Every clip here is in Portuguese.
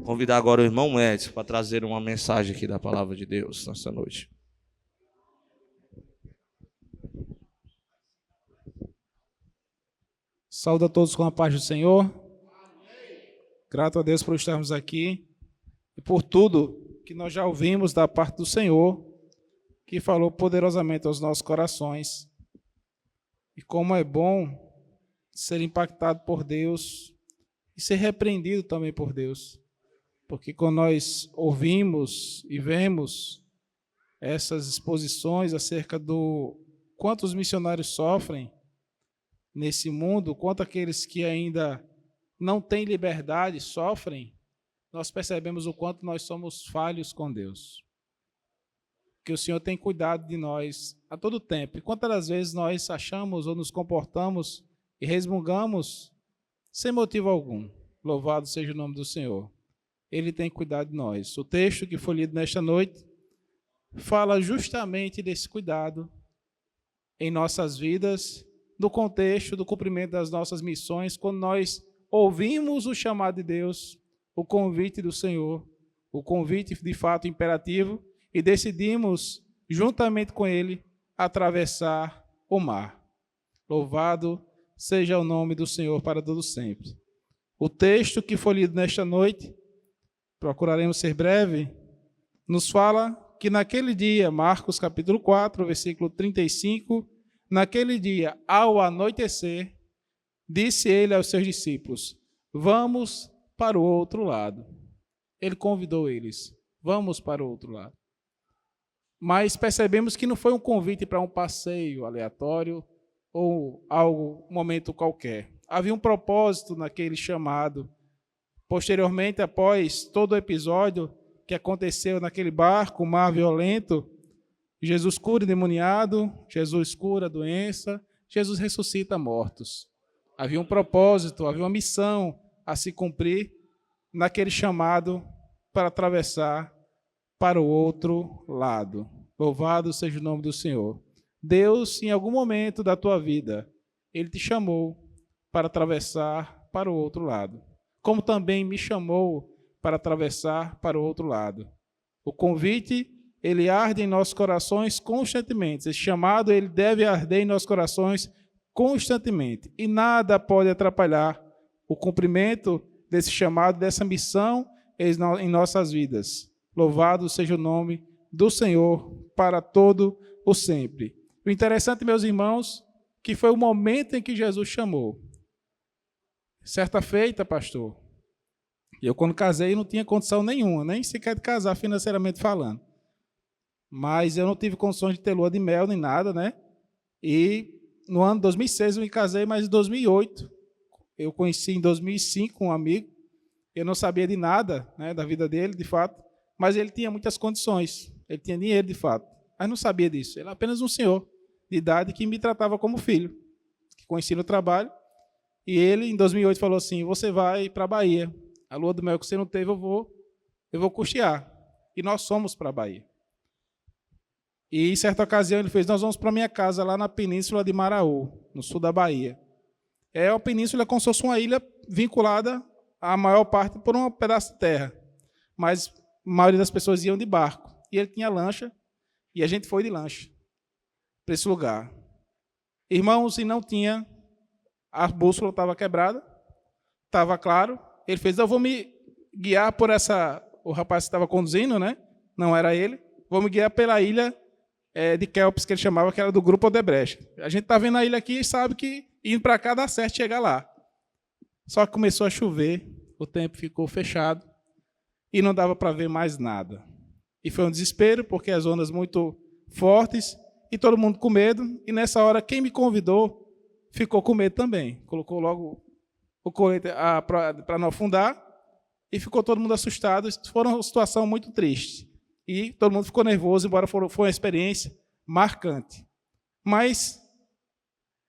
Convidar agora o irmão Edson para trazer uma mensagem aqui da palavra de Deus nessa noite. Saúde a todos com a paz do Senhor. Grato a Deus por estarmos aqui e por tudo que nós já ouvimos da parte do Senhor, que falou poderosamente aos nossos corações. E como é bom ser impactado por Deus e ser repreendido também por Deus. Porque quando nós ouvimos e vemos essas exposições acerca do quanto os missionários sofrem nesse mundo, quanto aqueles que ainda não têm liberdade sofrem, nós percebemos o quanto nós somos falhos com Deus. Que o Senhor tem cuidado de nós a todo tempo. E quantas das vezes nós achamos ou nos comportamos e resmungamos sem motivo algum. Louvado seja o nome do Senhor. Ele tem cuidado de nós. O texto que foi lido nesta noite fala justamente desse cuidado em nossas vidas, no contexto do cumprimento das nossas missões, quando nós ouvimos o chamado de Deus, o convite do Senhor, o convite de fato imperativo, e decidimos, juntamente com Ele, atravessar o mar. Louvado seja o nome do Senhor para todo sempre. O texto que foi lido nesta noite, procuraremos ser breve, nos fala que naquele dia, Marcos capítulo 4, versículo 35, naquele dia, ao anoitecer, disse ele aos seus discípulos: vamos para o outro lado. Ele convidou eles: vamos para o outro lado. Mas percebemos que não foi um convite para um passeio aleatório ou um momento qualquer. Havia um propósito naquele chamado. Posteriormente, após todo o episódio que aconteceu naquele barco, mar violento, Jesus cura o endemoniado, Jesus cura a doença, Jesus ressuscita mortos. Havia um propósito, havia uma missão a se cumprir naquele chamado para atravessar para o outro lado. Louvado seja o nome do Senhor. Deus, em algum momento da tua vida, Ele te chamou para atravessar para o outro lado, como também me chamou para atravessar para o outro lado. O convite, ele arde em nossos corações constantemente. Esse chamado, ele deve arder em nossos corações constantemente. E nada pode atrapalhar o cumprimento desse chamado, dessa missão em nossas vidas. Louvado seja o nome do Senhor para todo o sempre. O interessante, meus irmãos, que foi o momento em que Jesus chamou. Certa feita, pastor, eu quando casei não tinha condição nenhuma, nem sequer de casar financeiramente falando. Mas eu não tive condições de ter lua de mel nem nada, né? E no ano 2006 eu me casei, mas em 2008 eu conheci em 2005 um amigo. Eu não sabia de nada, né, da vida dele, de fato, mas ele tinha muitas condições. Ele tinha dinheiro, de fato, mas não sabia disso. Ele era apenas um senhor de idade que me tratava como filho, que conheci no trabalho. E ele, em 2008, falou assim: você vai para a Bahia. A lua do mel que você não teve, eu vou custear. E nós fomos para a Bahia. E, em certa ocasião, ele fez: nós vamos para a minha casa, lá na península de Maraú, no sul da Bahia. É uma península como se fosse uma ilha vinculada à maior parte por um pedaço de terra. Mas a maioria das pessoas iam de barco. E ele tinha lancha, e a gente foi de lancha para esse lugar. Irmãos, e não tinha, a bússola estava quebrada, estava claro. Ele fez: eu vou me guiar por essa... O rapaz que estava conduzindo, né? Não era ele. Vou me guiar pela ilha de Kelps, que ele chamava, que era do grupo Odebrecht. A gente está vendo a ilha aqui e sabe que indo para cá dá certo chegar lá. Só que começou a chover, o tempo ficou fechado e não dava para ver mais nada. E foi um desespero, porque as ondas muito fortes e todo mundo com medo. E nessa hora, quem me convidou ficou com medo também. Colocou logo o colete para não afundar e ficou todo mundo assustado. Foi uma situação muito triste. E todo mundo ficou nervoso, embora foi uma experiência marcante. Mas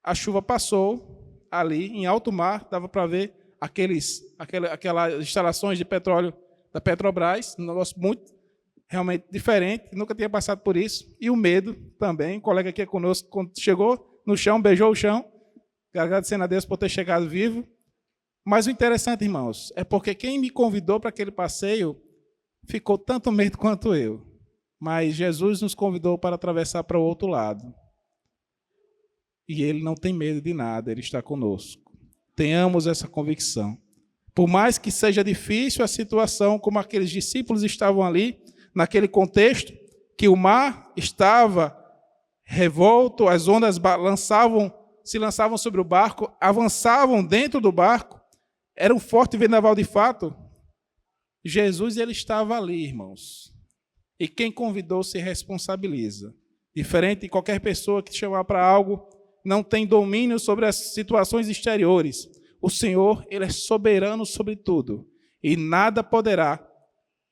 a chuva passou ali, em alto mar, dava para ver aquelas instalações de petróleo da Petrobras, um negócio muito, realmente diferente, nunca tinha passado por isso. E o medo também. Um colega aqui conosco, quando chegou no chão, beijou o chão, agradecendo a Deus por ter chegado vivo. Mas o interessante, irmãos, é porque quem me convidou para aquele passeio ficou tanto medo quanto eu. Mas Jesus nos convidou para atravessar para o outro lado. E ele não tem medo de nada, ele está conosco. Tenhamos essa convicção. Por mais que seja difícil a situação, como aqueles discípulos estavam ali, naquele contexto, que o mar estava revolto, as ondas se lançavam sobre o barco, avançavam dentro do barco, era um forte vendaval de fato. Jesus, ele estava ali, irmãos. E quem convidou se responsabiliza. Diferente de qualquer pessoa que te chamar para algo, não tem domínio sobre as situações exteriores. O Senhor, ele é soberano sobre tudo. E nada poderá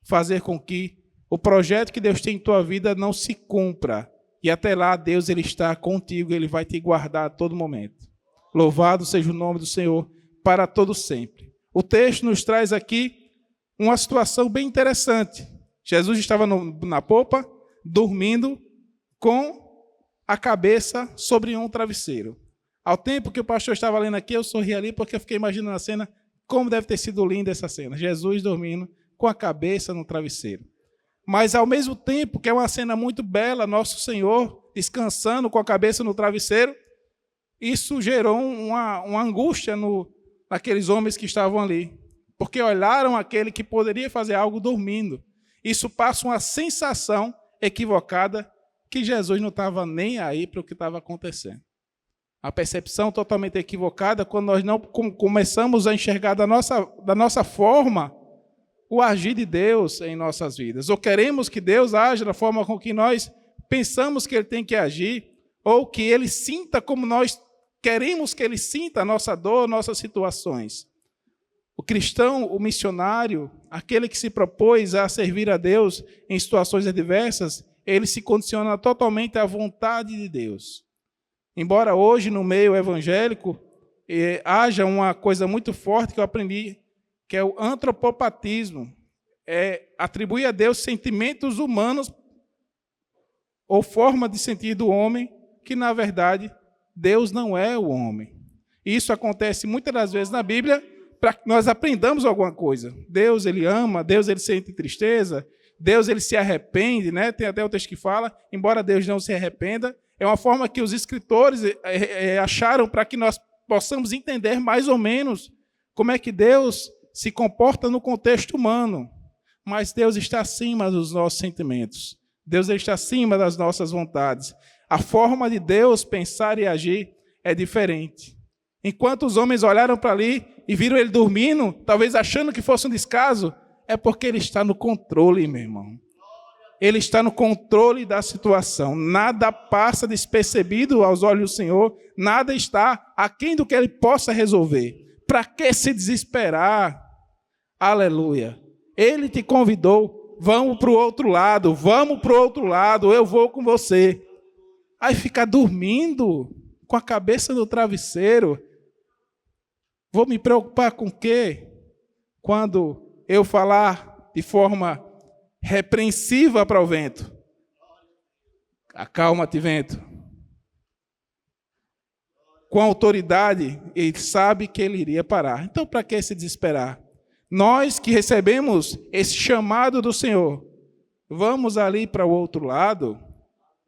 fazer com que o projeto que Deus tem em tua vida não se cumpra. E até lá, Deus, ele está contigo, ele vai te guardar a todo momento. Louvado seja o nome do Senhor para todo sempre. O texto nos traz aqui uma situação bem interessante. Jesus estava na popa, dormindo com a cabeça sobre um travesseiro. Ao tempo que o pastor estava lendo aqui, eu sorri ali porque eu fiquei imaginando a cena, como deve ter sido linda essa cena. Jesus dormindo com a cabeça no travesseiro. Mas ao mesmo tempo que é uma cena muito bela, nosso Senhor descansando com a cabeça no travesseiro, isso gerou uma angústia naqueles homens que estavam ali. Porque olharam aquele que poderia fazer algo dormindo. Isso passa uma sensação equivocada que Jesus não estava nem aí para o que estava acontecendo. A percepção totalmente equivocada quando nós não começamos a enxergar da nossa forma o agir de Deus em nossas vidas. Ou queremos que Deus aja da forma com que nós pensamos que Ele tem que agir, ou que Ele sinta como nós queremos que Ele sinta a nossa dor, nossas situações. O cristão, o missionário, aquele que se propôs a servir a Deus em situações adversas, ele se condiciona totalmente à vontade de Deus. Embora hoje, no meio evangélico, haja uma coisa muito forte que eu aprendi, que é o antropopatismo. É atribuir a Deus sentimentos humanos ou forma de sentir do homem, que, na verdade, Deus não é o homem. Isso acontece muitas das vezes na Bíblia, para que nós aprendamos alguma coisa. Deus, ele ama, Deus, ele sente tristeza, Deus, ele se arrepende, né? Tem até o texto que fala, embora Deus não se arrependa, é uma forma que os escritores acharam para que nós possamos entender mais ou menos como é que Deus se comporta no contexto humano. Mas Deus está acima dos nossos sentimentos. Deus está acima das nossas vontades. A forma de Deus pensar e agir é diferente. Enquanto os homens olharam para ali e viram ele dormindo, talvez achando que fosse um descaso, é porque ele está no controle, meu irmão. Ele está no controle da situação. Nada passa despercebido aos olhos do Senhor, nada está aquém do que ele possa resolver. Para que se desesperar? Aleluia. Ele te convidou, vamos para o outro lado, eu vou com você. Aí ficar dormindo com a cabeça no travesseiro. Vou me preocupar com o quê? Quando eu falar de forma repreensiva para o vento. Acalma-te, vento. Com autoridade, ele sabe que ele iria parar. Então, para que se desesperar? Nós que recebemos esse chamado do Senhor, vamos ali para o outro lado.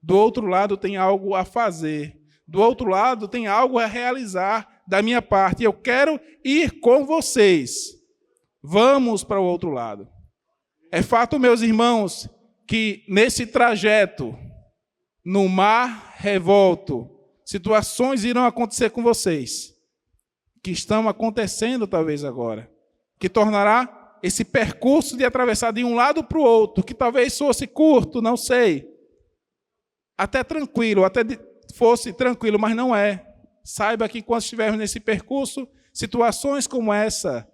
Do outro lado tem algo a fazer. Do outro lado tem algo a realizar da minha parte. Eu quero ir com vocês. Vamos para o outro lado. É fato, meus irmãos, que nesse trajeto, no mar revolto, situações irão acontecer com vocês, que estão acontecendo talvez agora, que tornará esse percurso de atravessar de um lado para o outro, que talvez fosse curto, não sei, até tranquilo, fosse tranquilo, mas não é. Saiba que quando estivermos nesse percurso, situações como essa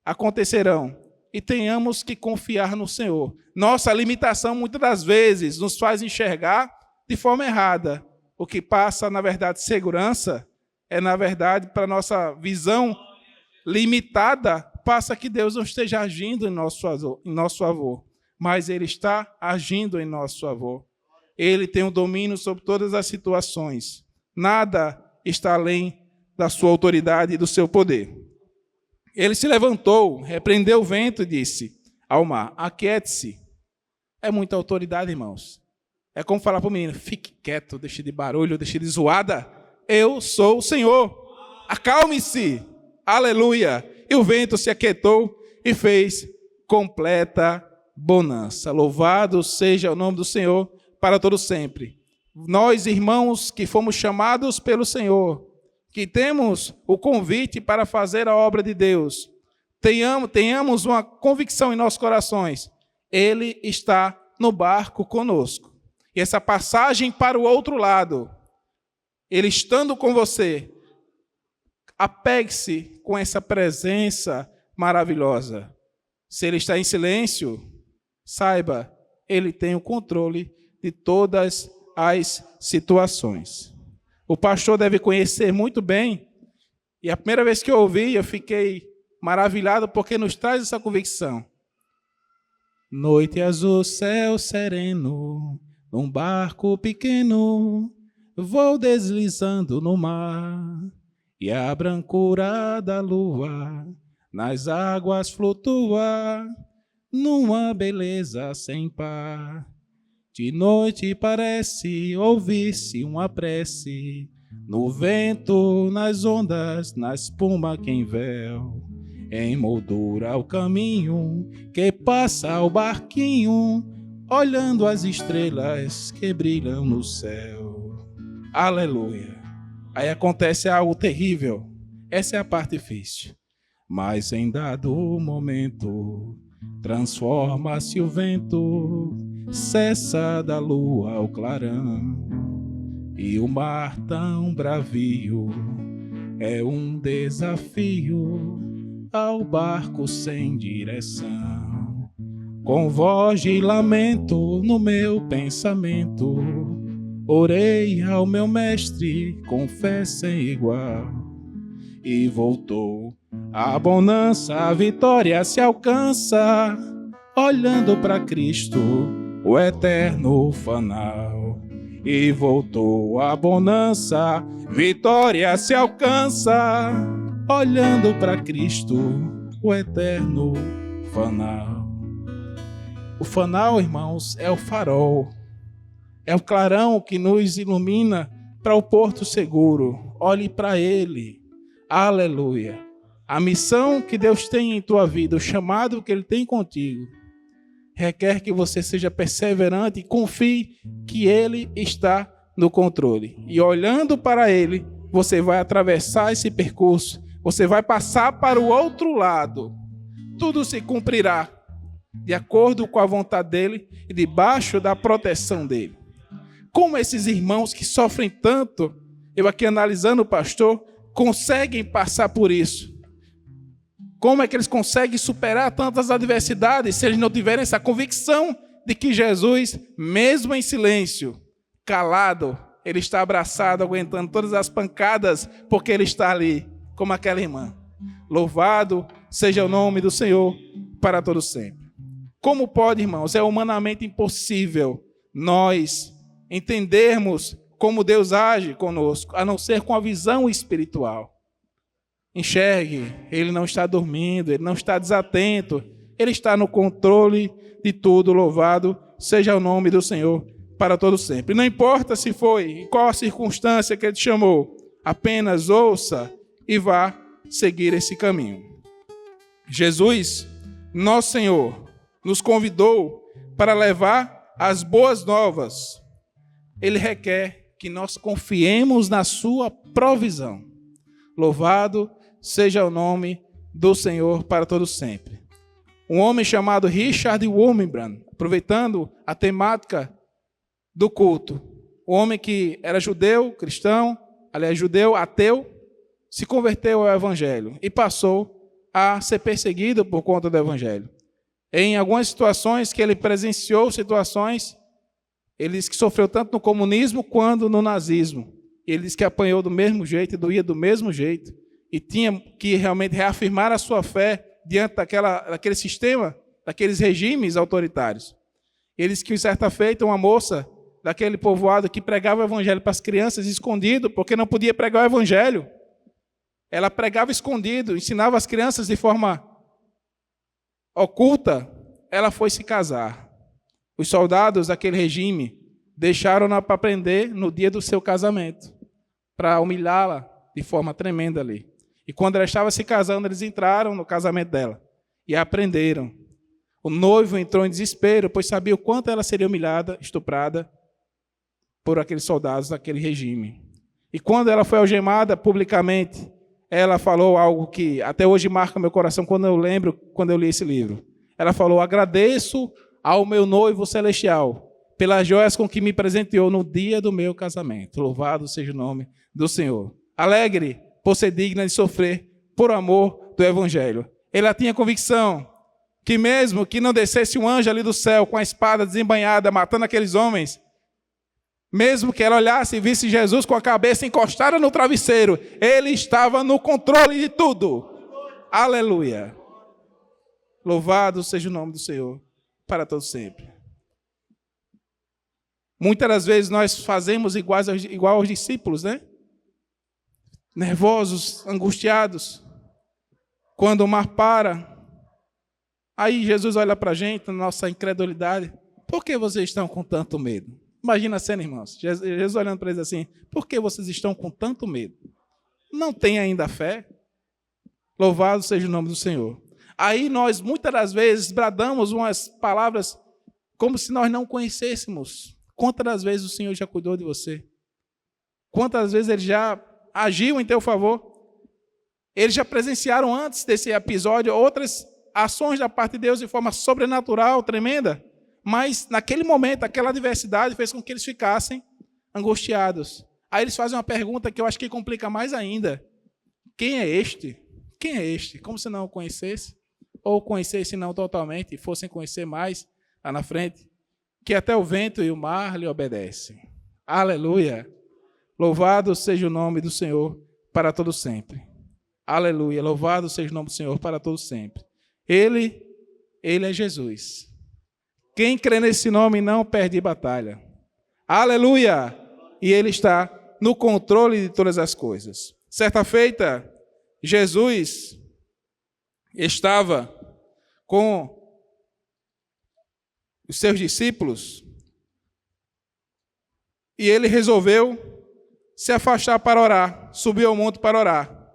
acontecerão. E tenhamos que confiar no Senhor. Nossa limitação, muitas das vezes, nos faz enxergar de forma errada. O que passa, na verdade, segurança, é, na verdade, para a nossa visão limitada, passa que Deus não esteja agindo em nosso favor. Mas Ele está agindo em nosso favor. Ele tem o domínio sobre todas as situações. Nada está além da sua autoridade e do seu poder. Ele se levantou, repreendeu o vento e disse ao mar: aquiete-se. É muita autoridade, irmãos. É como falar para o menino: fique quieto, deixe de barulho, deixe de zoada. Eu sou o Senhor. Acalme-se. Aleluia. E o vento se aquietou e fez completa bonança. Louvado seja o nome do Senhor para todo sempre. Nós, irmãos, que fomos chamados pelo Senhor, que temos o convite para fazer a obra de Deus, tenhamos uma convicção em nossos corações: Ele está no barco conosco. E essa passagem para o outro lado, Ele estando com você, apegue-se com essa presença maravilhosa. Se Ele está em silêncio, saiba, Ele tem o controle de todas as situações. O pastor deve conhecer muito bem, e a primeira vez que eu ouvi, eu fiquei maravilhado, porque nos traz essa convicção. Noite azul, céu sereno, num barco pequeno, vou deslizando no mar, e a brancura da lua nas águas flutua, numa beleza sem par. De noite parece ouvir-se uma prece, no vento, nas ondas, na espuma que envel, emoldura o caminho que passa o barquinho, olhando as estrelas que brilham no céu. Aleluia! Aí acontece algo terrível. Essa é a parte difícil. Mas em dado momento, transforma-se o vento, cessa da lua o clarão, e o mar tão bravio é um desafio ao barco sem direção. Com voz de lamento no meu pensamento, orei ao meu mestre com fé sem igual, e voltou a bonança, a vitória se alcança, olhando para Cristo, o eterno fanal. E voltou a bonança, vitória se alcança, olhando para Cristo, o eterno fanal. O fanal, irmãos, é o farol, é o clarão que nos ilumina para o porto seguro. Olhe para Ele. Aleluia. A missão que Deus tem em tua vida, o chamado que Ele tem contigo, requer que você seja perseverante e confie que Ele está no controle. E olhando para Ele, você vai atravessar esse percurso, você vai passar para o outro lado. Tudo se cumprirá de acordo com a vontade dEle e debaixo da proteção dEle. Como esses irmãos que sofrem tanto, eu aqui analisando o pastor, conseguem passar por isso? Como é que eles conseguem superar tantas adversidades se eles não tiverem essa convicção de que Jesus, mesmo em silêncio, calado, Ele está abraçado, aguentando todas as pancadas, porque Ele está ali, como aquela irmã. Louvado seja o nome do Senhor para todo sempre. Como pode, irmãos? É humanamente impossível nós entendermos como Deus age conosco, a não ser com a visão espiritual. Enxergue, Ele não está dormindo, Ele não está desatento, Ele está no controle de tudo. Louvado seja o nome do Senhor para todo sempre. Não importa se foi, em qual a circunstância que Ele te chamou, apenas ouça e vá seguir esse caminho. Jesus, nosso Senhor, nos convidou para levar as boas novas. Ele requer que nós confiemos na sua provisão. Louvado seja o nome do Senhor para todo sempre. Um homem chamado Richard Wurmbrand, aproveitando a temática do culto, um homem que era judeu, cristão, aliás, judeu, ateu, se converteu ao evangelho e passou a ser perseguido por conta do evangelho. Em algumas situações que ele presenciou, ele diz que sofreu tanto no comunismo quanto no nazismo. Ele diz que apanhou do mesmo jeito e doía do mesmo jeito. E tinha que realmente reafirmar a sua fé diante daquele sistema, daqueles regimes autoritários. Ele diz que, certa feita, uma moça daquele povoado que pregava o evangelho para as crianças escondido, porque não podia pregar o evangelho. ela pregava escondido, ensinava as crianças de forma oculta, ela foi se casar. Os soldados daquele regime deixaram-na para prender no dia do seu casamento, para humilhá-la de forma tremenda ali. E quando ela estava se casando, eles entraram no casamento dela e a prenderam. O noivo entrou em desespero, pois sabia o quanto ela seria humilhada, estuprada por aqueles soldados daquele regime. E quando ela foi algemada publicamente, ela falou algo que até hoje marca meu coração quando eu lembro, quando eu li esse livro. Ela falou: agradeço ao meu noivo celestial pelas joias com que me presenteou no dia do meu casamento. Louvado seja o nome do Senhor. Alegre por ser digna de sofrer por amor do Evangelho. Ela tinha convicção que mesmo que não descesse um anjo ali do céu com a espada desembainhada, matando aqueles homens, mesmo que ela olhasse e visse Jesus com a cabeça encostada no travesseiro, ele estava no controle de tudo. Aleluia. Louvado seja o nome do Senhor para todo sempre. Muitas das vezes nós fazemos igual aos discípulos, né? Nervosos, angustiados. Quando o mar para, aí Jesus olha para a gente, na nossa incredulidade. Por que vocês estão com tanto medo? Imagina a cena, irmãos. Jesus olhando para eles assim: por que vocês estão com tanto medo? Não tem ainda fé? Louvado seja o nome do Senhor. Aí nós, muitas das vezes, bradamos umas palavras como se nós não conhecêssemos. Quantas das vezes o Senhor já cuidou de você? Quantas vezes Ele já agiu em teu favor? Eles já presenciaram antes desse episódio outras ações da parte de Deus de forma sobrenatural, tremenda. Mas, naquele momento, aquela adversidade fez com que eles ficassem angustiados. Aí eles fazem uma pergunta que eu acho que complica mais ainda. Quem é este? Quem é este? Como se não o conhecesse? Ou conhecesse não totalmente e fossem conhecer mais lá na frente? Que até o vento e o mar lhe obedecem. Aleluia! Louvado seja o nome do Senhor para todo sempre. Aleluia! Louvado seja o nome do Senhor para todo sempre. Ele é Jesus. Quem crê nesse nome não perde batalha. Aleluia! E Ele está no controle de todas as coisas. Certa feita, Jesus estava com os seus discípulos e Ele resolveu se afastar para orar, subiu ao monte para orar.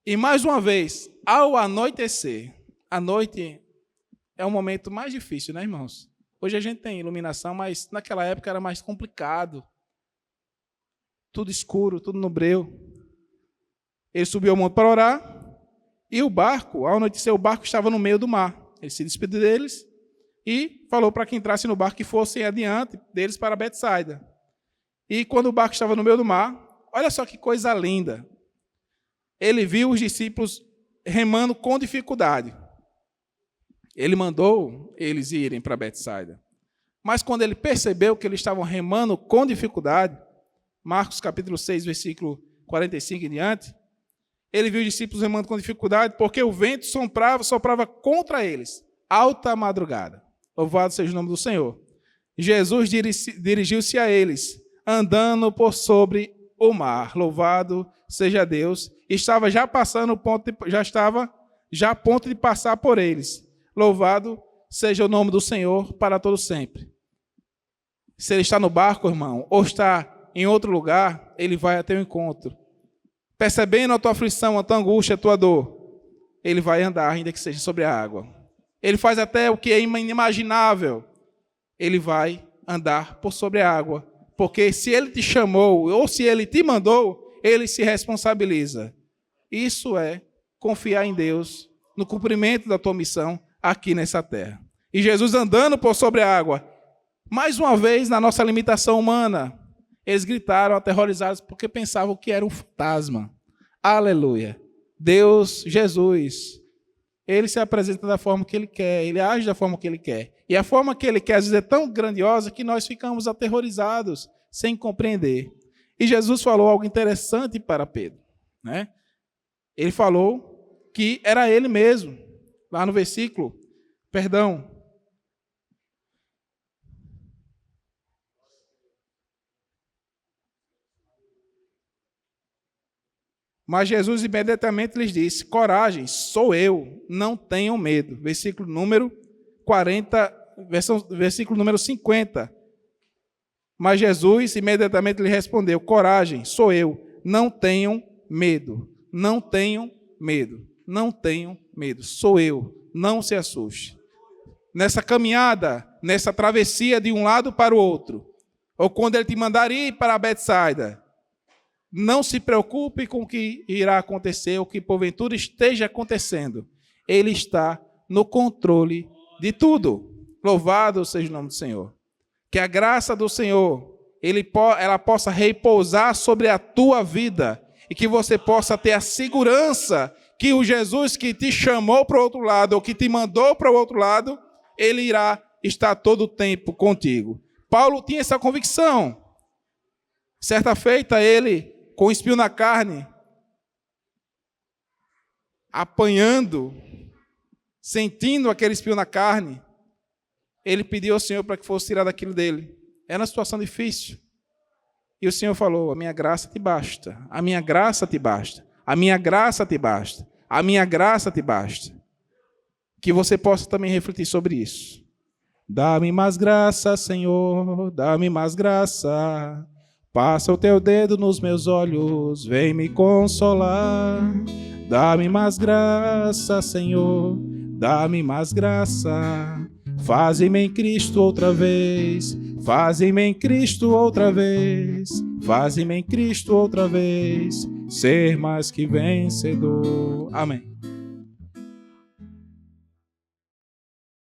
E mais uma vez, ao anoitecer, a noite é o momento mais difícil, né, irmãos? Hoje a gente tem iluminação, mas naquela época era mais complicado. Tudo escuro, tudo no breu. Ele subiu ao monte para orar, e o barco, ao anoitecer, o barco estava no meio do mar. Ele se despediu deles e falou para que entrasse no barco e fossem adiante deles para Betsaida. E quando o barco estava no meio do mar, olha só que coisa linda. Ele viu os discípulos remando com dificuldade. Ele mandou eles irem para Betsaida. Mas quando ele percebeu que eles estavam remando com dificuldade, Marcos capítulo 6, versículo 45 em diante, ele viu os discípulos remando com dificuldade porque o vento soprava contra eles, alta madrugada. Louvado seja o nome do Senhor. Jesus dirigiu-se a eles, andando por sobre o mar. Louvado seja Deus. Estava já passando já a ponto de passar por eles. Louvado seja o nome do Senhor para todo sempre. Se ele está no barco, irmão, ou está em outro lugar, ele vai até o encontro. Percebendo a tua aflição, a tua angústia, a tua dor, ele vai andar, ainda que seja sobre a água. Ele faz até o que é inimaginável. Ele vai andar por sobre a água. Porque se ele te chamou, ou se ele te mandou, ele se responsabiliza. Isso é confiar em Deus, no cumprimento da tua missão aqui nessa terra. E Jesus andando por sobre a água, mais uma vez, na nossa limitação humana, eles gritaram aterrorizados porque pensavam que era um fantasma. Aleluia. Deus, Jesus, Ele se apresenta da forma que Ele quer, Ele age da forma que Ele quer. E a forma que Ele quer, às vezes, é tão grandiosa que nós ficamos aterrorizados, sem compreender. E Jesus falou algo interessante para Pedro, né? Ele falou que era Ele mesmo, lá no versículo, Mas Jesus imediatamente lhes disse: coragem, sou eu, não tenham medo. Versículo número 40, versículo número 50. Mas Jesus imediatamente lhe respondeu: coragem, sou eu, não tenham medo. Não tenham medo. Não tenham medo. Sou eu, não se assuste. Nessa caminhada, nessa travessia de um lado para o outro, ou quando ele te mandar ir para Betsaida, não se preocupe com o que irá acontecer, o que porventura esteja acontecendo. Ele está no controle de tudo. Louvado seja o nome do Senhor. Que a graça do Senhor, ela possa repousar sobre a tua vida e que você possa ter a segurança que o Jesus que te chamou para o outro lado, ou que te mandou para o outro lado, ele irá estar todo o tempo contigo. Paulo tinha essa convicção. Certa feita, ele, com o espinho na carne, apanhando, sentindo aquele espinho na carne, ele pediu ao Senhor para que fosse tirado aquilo dele. Era uma situação difícil. E o Senhor falou: a minha graça te basta, a minha graça te basta, a minha graça te basta, a minha graça te basta. Que você possa também refletir sobre isso. Dá-me mais graça, Senhor, dá-me mais graça. Passa o teu dedo nos meus olhos, vem me consolar. Dá-me mais graça, Senhor, dá-me mais graça. Faze-me em Cristo outra vez, faze-me em Cristo outra vez, faze-me em Cristo outra vez, ser mais que vencedor. Amém.